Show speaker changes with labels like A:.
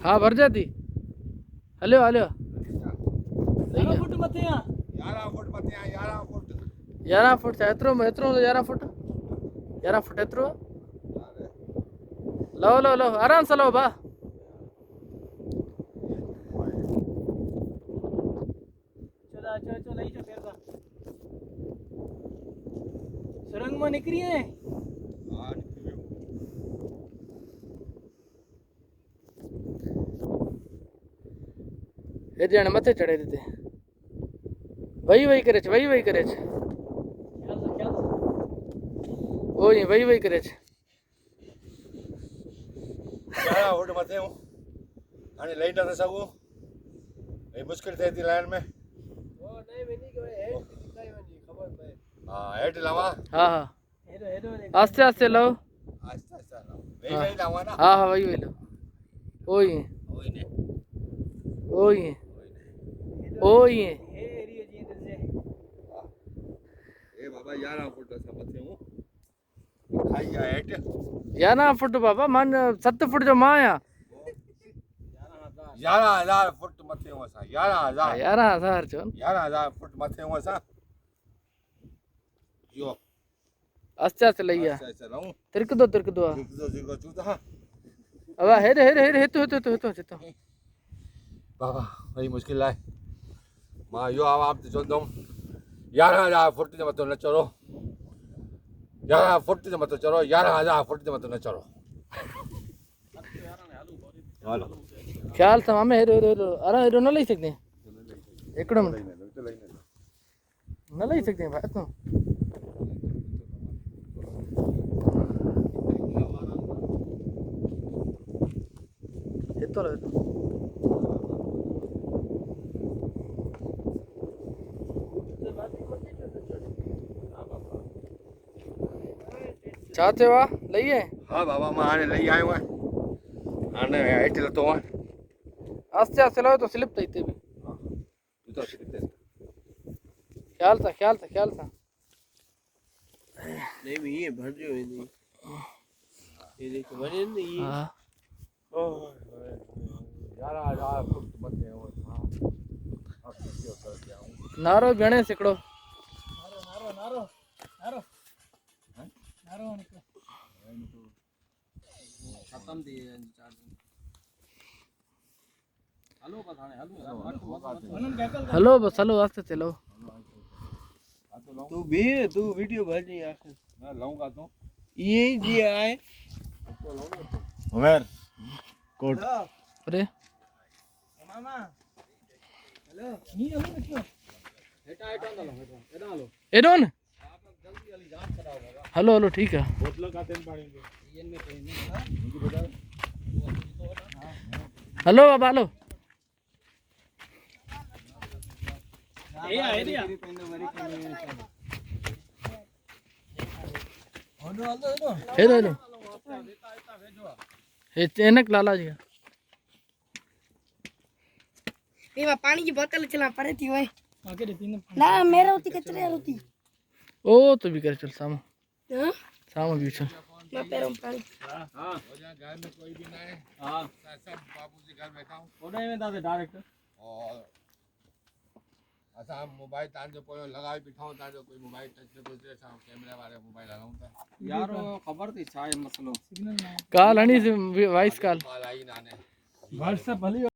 A: हाँ भर जाती। हलो हलो
B: 11 फुट मथे आ
C: 11 फुट मथे 11 फुट
A: 11 फुट एतिरो एतिरो 11 फुट 11 फुट एतिरो लो लो लो आराम सां लो भा
B: चो लई चो फिर सुरंग में निकरी है
A: हे ॼण मथे चढ़े हिते वही करे वही करे ओ ये वही करे
C: 11 फुट मथे हूं हाणे लही नथा सघूं हे मुश्किल थिए थी लाइन में
B: वो नहीं वनी के हेड दिखाई वनी खबर पए
C: हाँ हेठि लवां
A: हाँ हाँ
B: हेडो हेडो
A: आस्ते आस्ते लो
C: आहिस्ते आहिस्ते हलां वेही लवां ना
A: हाँ हाँ वही लो ओ ये ओ ये
B: हे एरिया जी दे
C: ए बाबा 11 फुट असां मथे हूं खाई आ हेठि
A: 11 फुट बाबा मान 7 फुट जो मां आहियां
C: 11,000 फुट मथे हूं असां 11,000
A: 11,000 चो
C: 11,000 फुट मथे हूं असां जो
A: आस्ते आस्ते लई आ
C: आहिस्ते आहिस्ते रहूं
A: तिरकदो आ
C: जेको चूं था
A: अब हेड हितो
C: बाबा वही मुश्किल आहे मां इहो आवाज़ ते चवंदुमि 11,000 फुट जे मथां न चढ़ो 11 फुट जे मथां चढ़ो 11,000 फुट जे मथां न चढ़ो हलो
A: ख्याल सां मामे हेॾो अरे हेॾो न लही सघंदे हिकिड़ो मिंट न लही सघंदे भाई तूं हितो छा थियो आहे लही आहे
C: हाँ बाबा मां हाणे लही आयो आहियां हाणे हेठि लथो आहियां
A: आस्ते आस्ते लो तो स्लिप थई ते भी ख्याल सां
B: नहीं भी ये भर जो है नहीं ये देख बने नहीं ये
A: हां
C: 11,000 फुट मथे हूं
A: नारो गणेश हिकिड़ो
B: नारो निकलो खत्म थी चार्जिंग हेलो बस हाने
A: हेलो बस हेलो आस्ते चलो
B: तू भी तू वीडियो भेजी आखिर
C: मैं लाऊंगा तो
B: ये जी आए
C: उमर कोट
A: अरे
B: मामा हेलो नी हेलो निकलो हेटा हेलो
A: एडोन हेलो ठीक है
C: बोतल का तेल पानी के
A: हेलो बाबा हेलो
B: ए आइडिया
A: हेलो हे चैनक लाला जी
D: ये पानी की बोतल चला पड़े थी वही
B: आके दे पीने
D: ना मेरा होती कचरे होती
A: ओ तो भी कर चल सामो
D: हां
A: सामो भी चल
D: मैं पैरों में पानी
B: हां
C: हो जा घर में कोई भी ना है
B: हां
C: सब बाबूजी घर बैठा हूं
B: ओडे में दादे डायरेक्ट
C: और असां मोबाइल तव्हांजो पोयों लॻाए बीठा आहियूं तव्हांजो कोई मोबाइल टच न पियो थिए असां कैमरा वारे मोबाइल हलायूं था
B: यार खबर थी छा है मसलो सिग्नल ना
A: कॉल हणी वॉइस कॉल
C: आई नाने
B: व्हाट्सएप भली